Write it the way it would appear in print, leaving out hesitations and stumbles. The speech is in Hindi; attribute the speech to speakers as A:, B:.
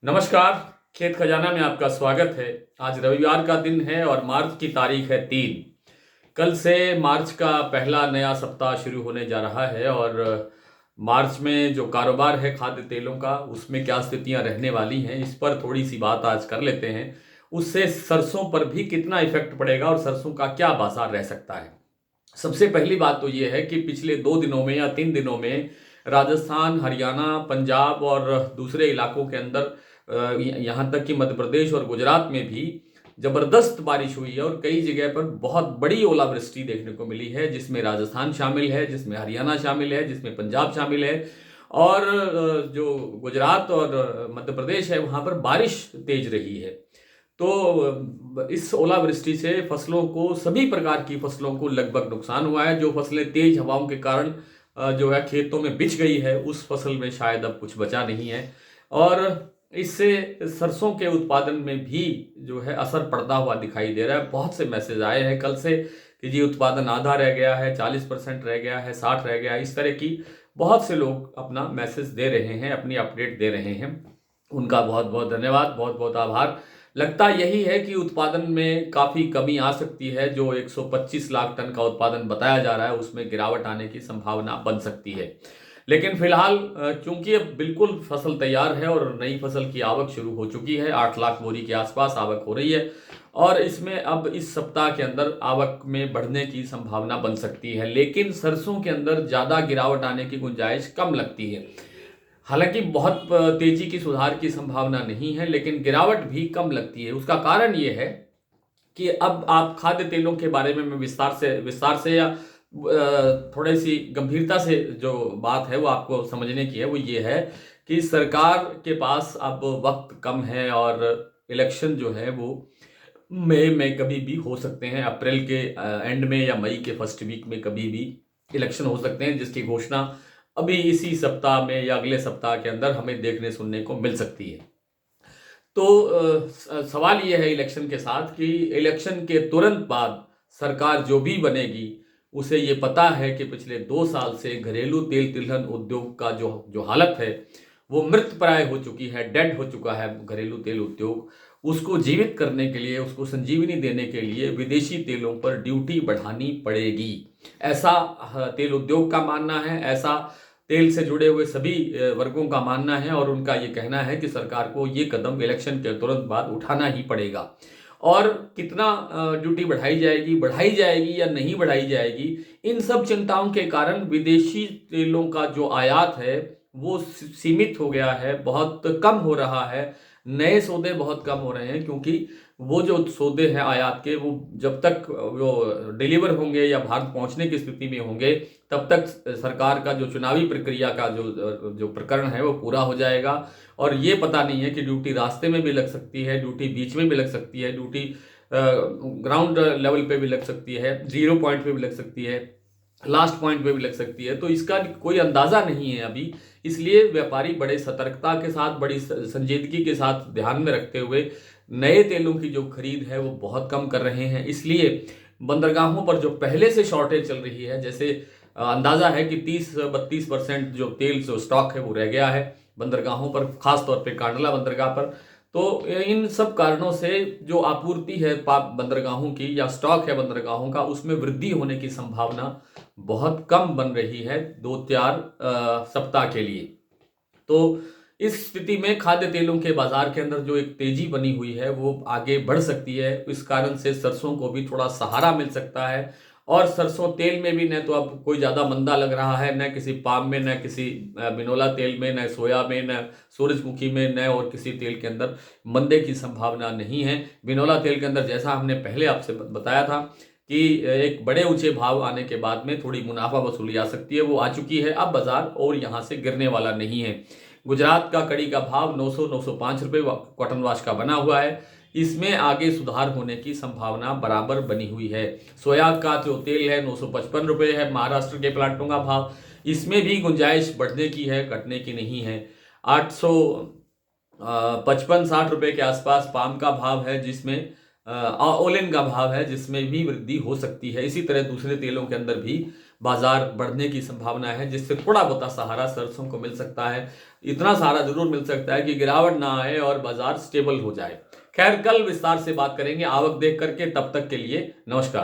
A: नमस्कार। खेत खजाना में आपका स्वागत है। आज रविवार का दिन है और मार्च की तारीख है 3। कल से मार्च का पहला नया सप्ताह शुरू होने जा रहा है और मार्च में जो कारोबार है खाद्य तेलों का, उसमें क्या स्थितियां रहने वाली हैं, इस पर थोड़ी सी बात आज कर लेते हैं। उससे सरसों पर भी कितना इफेक्ट पड़ेगा और सरसों का क्या बाजार रह सकता है। सबसे पहली बात तो ये है कि पिछले 2 दिनों में या 3 दिनों में राजस्थान, हरियाणा, पंजाब और दूसरे इलाकों के अंदर यहाँ तक कि मध्य प्रदेश और गुजरात में भी जबरदस्त बारिश हुई है और कई जगह पर बहुत बड़ी ओलावृष्टि देखने को मिली है, जिसमें राजस्थान शामिल है, जिसमें हरियाणा शामिल है, जिसमें पंजाब शामिल है। और जो गुजरात और मध्य प्रदेश है वहाँ पर बारिश तेज रही है। तो इस ओलावृष्टि से फसलों को, सभी प्रकार की फसलों को लगभग नुकसान हुआ है। जो फसलें तेज हवाओं के कारण जो है खेतों में बिछ गई है, उस फसल में शायद अब कुछ बचा नहीं है। और इससे सरसों के उत्पादन में भी जो है असर पड़ता हुआ दिखाई दे रहा है। बहुत से मैसेज आए हैं कल से कि जी उत्पादन आधा रह गया है, 40% रह गया है, 60 रह गया है। इस तरह की बहुत से लोग अपना मैसेज दे रहे हैं, अपनी अपडेट दे रहे हैं। उनका बहुत बहुत धन्यवाद, बहुत बहुत आभार। लगता यही है कि उत्पादन में काफ़ी कमी आ सकती है। जो 125 लाख टन का उत्पादन बताया जा रहा है, उसमें गिरावट आने की संभावना बन सकती है। लेकिन फिलहाल चूंकि अब बिल्कुल फसल तैयार है और नई फसल की आवक शुरू हो चुकी है, 8 लाख बोरी के आसपास आवक हो रही है और इसमें अब इस सप्ताह के अंदर आवक में बढ़ने की संभावना बन सकती है। लेकिन सरसों के अंदर ज़्यादा गिरावट आने की गुंजाइश कम लगती है। हालांकि बहुत तेजी की सुधार की संभावना नहीं है, लेकिन गिरावट भी कम लगती है। उसका कारण ये है कि अब आप खाद्य तेलों के बारे में मैं विस्तार से या थोड़ी सी गंभीरता से जो बात है वो आपको समझने की है, वो ये है कि सरकार के पास अब वक्त कम है और इलेक्शन जो है वो मई में कभी भी हो सकते हैं। अप्रैल के एंड में या मई के फर्स्ट वीक में कभी भी इलेक्शन हो सकते हैं, जिसकी घोषणा अभी इसी सप्ताह में या अगले सप्ताह के अंदर हमें देखने सुनने को मिल सकती है। तो सवाल यह है इलेक्शन के साथ कि इलेक्शन के तुरंत बाद सरकार जो भी बनेगी, उसे ये पता है कि पिछले 2 साल से घरेलू तेल तिलहन उद्योग का जो जो हालत है वो मृत प्राय हो चुकी है, डेड हो चुका है घरेलू तेल उद्योग। उसको जीवित करने के लिए, उसको संजीवनी देने के लिए विदेशी तेलों पर ड्यूटी बढ़ानी पड़ेगी, ऐसा तेल उद्योग का मानना है, ऐसा तेल से जुड़े हुए सभी वर्गों का मानना है। और उनका ये कहना है कि सरकार को ये कदम इलेक्शन के तुरंत बाद उठाना ही पड़ेगा। और कितना ड्यूटी बढ़ाई जाएगी या नहीं बढ़ाई जाएगी, इन सब चिंताओं के कारण विदेशी तेलों का जो आयात है वो सीमित हो गया है, बहुत कम हो रहा है। नए सौदे बहुत कम हो रहे हैं, क्योंकि वो जो सौदे हैं आयात के, वो जब तक वो डिलीवर होंगे या भारत पहुंचने की स्थिति में होंगे, तब तक सरकार का जो चुनावी प्रक्रिया का जो जो प्रकरण है वो पूरा हो जाएगा। और ये पता नहीं है कि ड्यूटी रास्ते में भी लग सकती है, ड्यूटी बीच में भी लग सकती है, ड्यूटी ग्राउंड लेवल पे भी लग सकती है, जीरो पॉइंट पे भी लग सकती है, लास्ट पॉइंट पे भी लग सकती है। तो इसका कोई अंदाजा नहीं है अभी। इसलिए व्यापारी बड़े सतर्कता के साथ, बड़ी संजीदगी के साथ ध्यान में रखते हुए नए तेलों की जो खरीद है वो बहुत कम कर रहे हैं। इसलिए बंदरगाहों पर जो पहले से शॉर्टेज चल रही है, जैसे अंदाजा है कि 30-32% जो तेल जो स्टॉक है वो रह गया है बंदरगाहों पर, खासतौर पे कांडला बंदरगाह पर। तो इन सब कारणों से जो आपूर्ति है बंदरगाहों की या स्टॉक है बंदरगाहों का, उसमें वृद्धि होने की संभावना बहुत कम बन रही है 2-4 सप्ताह के लिए। तो इस स्थिति में खाद्य तेलों के बाजार के अंदर जो एक तेजी बनी हुई है वो आगे बढ़ सकती है। इस कारण से सरसों को भी थोड़ा सहारा मिल सकता है। और सरसों तेल में भी न तो अब कोई ज़्यादा मंदा लग रहा है, न किसी पाम में, न किसी बिनोला तेल में, न सोया में, न सूरजमुखी में, न और किसी तेल के अंदर मंदे की संभावना नहीं है। बिनोला तेल के अंदर जैसा हमने पहले आपसे बताया था कि एक बड़े ऊंचे भाव आने के बाद में थोड़ी मुनाफा वसूली आ सकती है, वो आ चुकी है। अब बाजार और यहाँ से गिरने वाला नहीं है। गुजरात का कड़ी का भाव 900-905 रुपये कॉटन वाश का बना हुआ है। इसमें आगे सुधार होने की संभावना बराबर बनी हुई है। सोया का जो तेल है 955 रुपये है महाराष्ट्र के प्लांटों का भाव। इसमें भी गुंजाइश बढ़ने की है, घटने की नहीं है। 855-60 रुपये के आसपास पाम का भाव है, जिसमें ओलिन का भाव है, जिसमें भी वृद्धि हो सकती है। इसी तरह दूसरे तेलों के अंदर भी बाजार बढ़ने की संभावना है, जिससे थोड़ा बहुत सहारा सरसों को मिल सकता है। इतना सहारा जरूर मिल सकता है कि गिरावट ना आए और बाजार स्टेबल हो जाए। खैर, कल विस्तार से बात करेंगे आवक देख करके। तब तक के लिए नमस्कार।